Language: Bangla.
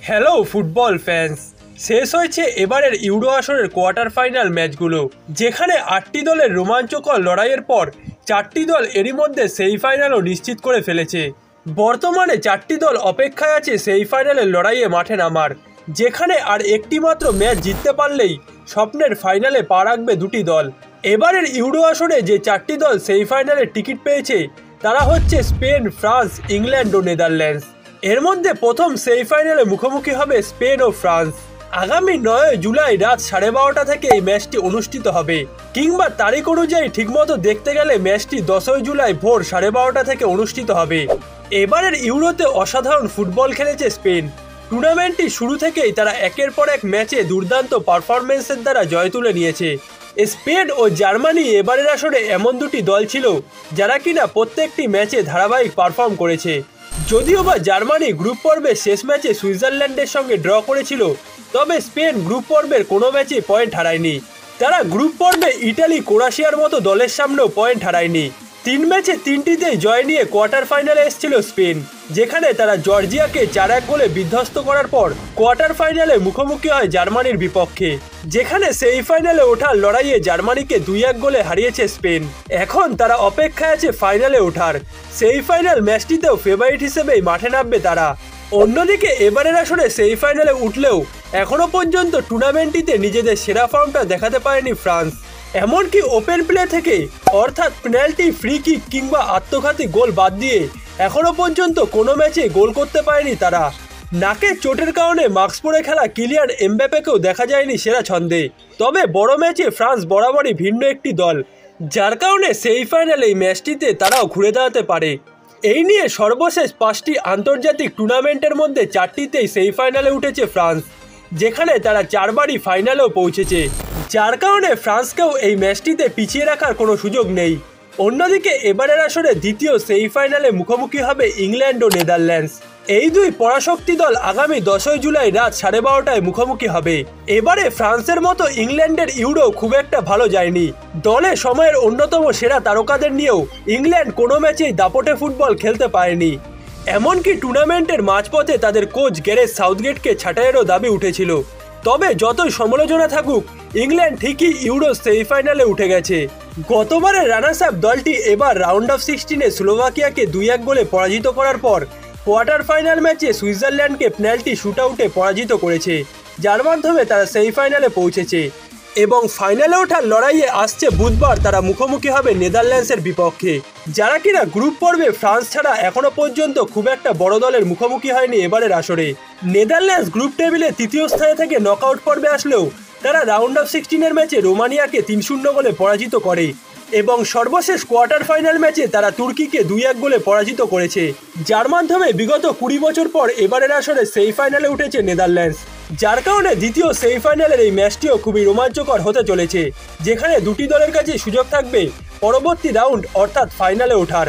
হ্যালো ফুটবল ফ্যান্স, শেষ হয়েছে এবারের ইউরো আসরের কোয়ার্টার ফাইনাল ম্যাচগুলো, যেখানে 8টি দলের রোমাঞ্চকর লড়াইয়ের পর 4টি দল এরই মধ্যে সেমিফাইনালও নিশ্চিত করে ফেলেছে। বর্তমানে 4টি দল অপেক্ষায় আছে সেমিফাইনালের লড়াইয়ে মাঠে নামার, যেখানে আর একটি মাত্র ম্যাচ জিততে পারলেই স্বপ্নের ফাইনালে পা রাখবে দুটি দল। এবারের ইউরো আসরে যে 4টি দল সেমিফাইনালের টিকিট পেয়েছে তারা হচ্ছে স্পেন, ফ্রান্স, ইংল্যান্ড ও নেদারল্যান্ডস। এর মধ্যে প্রথম সেমিফাইনালে মুখোমুখি হবে স্পেন ও ফ্রান্স। আগামী 9 জুলাই রাত 12:30 থেকে এই ম্যাচটি অনুষ্ঠিত হবে, কিংবা তারিখ অনুযায়ী ঠিকমতো দেখতে গেলে ম্যাচটি 10 জুলাই ভোর 12:30 থেকে অনুষ্ঠিত হবে। এবারের ইউরোতে অসাধারণ ফুটবল খেলেছে স্পেন। টুর্নামেন্টটি শুরু থেকেই তারা একের পর এক ম্যাচে দুর্দান্ত পারফরমেন্সের দ্বারা জয় তুলে নিয়েছে। স্পেন ও জার্মানি এবারের আসরে এমন দুটি দল ছিল যারা কিনা প্রত্যেকটি ম্যাচে ধারাবাহিক পারফর্ম করেছে। যদিও বা জার্মানি গ্রুপ পর্বে শেষ ম্যাচে সুইজারল্যান্ডের সঙ্গে ড্র করেছিল, তবে স্পেন গ্রুপ পর্বের কোনো ম্যাচে পয়েন্ট হারায়নি। তারা গ্রুপ পর্বে ইটালি, ক্রোয়েশিয়ার মতো দলের সামনেও পয়েন্ট হারায়নি। 3 ম্যাচে 3টিতেই জয় নিয়ে কোয়ার্টার ফাইনালে এসেছিল স্পেন, যেখানে তারা জর্জিয়াকে 4-1 গোলে বিধ্বস্ত করার পর কোয়ার্টার ফাইনালে মুখোমুখি হয় জার্মানির বিপক্ষে, যেখানে সেমিফাইনালে ওঠার লড়াইয়ে জার্মানিকে 2-1 গোলে হারিয়েছে স্পেন। এখন তারা অপেক্ষায় আছে ফাইনালে ওঠার। সেমিফাইনাল ম্যাচটিতেও ফেভারিট হিসেবেই মাঠে নামবে তারা। অন্যদিকে এবারের আসরে সেমিফাইনালে উঠলেও এখনো পর্যন্ত টুর্নামেন্টটিতে নিজেদের সেরা ফর্মটা দেখাতে পারেনি ফ্রান্স। এমনকি ওপেন প্লে থেকে, অর্থাৎ পেনাল্টি, ফ্রি কিক কিংবা আত্মঘাতী গোল বাদ দিয়ে এখনো পর্যন্ত কোনো ম্যাচে গোল করতে পারেনি তারা। নাকে চোটের কারণে মাস্ক পরে খেলা কিলিয়ান এমবাপ্পেকেও দেখা যায়নি সেরা ছন্দে। তবে বড় ম্যাচে ফ্রান্স বরাবরই ভিন্ন একটি দল, যার কারণে সেমিফাইনালে এই ম্যাচটিতে তারাও ঘুরে দাঁড়াতে পারে। এই নিয়ে সর্বশেষ 5টি আন্তর্জাতিক টুর্নামেন্টের মধ্যে 4টিতেই সেমিফাইনালে উঠেছে ফ্রান্স, যেখানে তারা 4বারই ফাইনালেও পৌঁছেছে, যার কারণে ফ্রান্সকেও এই ম্যাচটিতে পিছিয়ে রাখার কোনো সুযোগ নেই। অন্যদিকে এবারের আসরে দ্বিতীয় সেমিফাইনালে মুখোমুখি হবে ইংল্যান্ড ও নেদারল্যান্ডস। এই দুই পরাশক্তি দল আগামী 10 জুলাই রাত 12:30টায় মুখোমুখি হবে। এবারে ফ্রান্সের মতো ইংল্যান্ডের ইউরো খুব একটা ভালো যায়নি। দলে সময়ের অন্যতম সেরা তারকাদের নিয়েও ইংল্যান্ড কোনো ম্যাচেই দাপটে ফুটবল খেলতে পারেনি। এমনকি টুর্নামেন্টের মাঝপথে তাদের কোচ গ্যারেথ সাউথগেটকে ছাঁটাইয়েরও দাবি উঠেছিল। তবে যতই সমালোচনা থাকুক, ইংল্যান্ড ঠিকই ইউরো সেমিফাইনালে উঠে গেছে। গতবারের রানার্স আপ দলটি এবার রাউন্ড অফ 16-এ স্লোভাকিয়াকে 2-1 গোলে পরাজিত করার পর কোয়ার্টার ফাইনাল ম্যাচে সুইজারল্যান্ডকে পেনাল্টি শুটআউটে পরাজিত করেছে, যার মাধ্যমে তারা সেমিফাইনালে পৌঁছেছে। এবং ফাইনালে ওঠার লড়াইয়ে আসছে বুধবার তারা মুখোমুখি হবে নেদারল্যান্ডসের বিপক্ষে, যারা কিনা গ্রুপ পর্বে ফ্রান্স ছাড়া এখনো পর্যন্ত খুব একটা বড় দলের মুখোমুখি হয়নি এবারের আসরে। নেদারল্যান্ডস গ্রুপ টেবিলে 3য় স্থানে থেকে নকআউট পর্বে আসলেও তারা রাউন্ড অফ 16-এর ম্যাচে রোমানিয়াকে 3-0 গোলে পরাজিত করে এবং সর্বশেষ কোয়ার্টার ফাইনাল ম্যাচে তারা তুর্কিকে 2-1 গোলে পরাজিত করেছে, যার মাধ্যমে বিগত 20 বছর পর এবারের আসরে সেমিফাইনালে উঠেছে নেদারল্যান্ডস। যার কারণে দ্বিতীয় সেমিফাইনালের এই ম্যাচটিও খুবই রোমাঞ্চকর হতে চলেছে, যেখানে দুটি দলের কাছে সুযোগ থাকবে পরবর্তী রাউন্ড অর্থাৎ ফাইনালে ওঠার।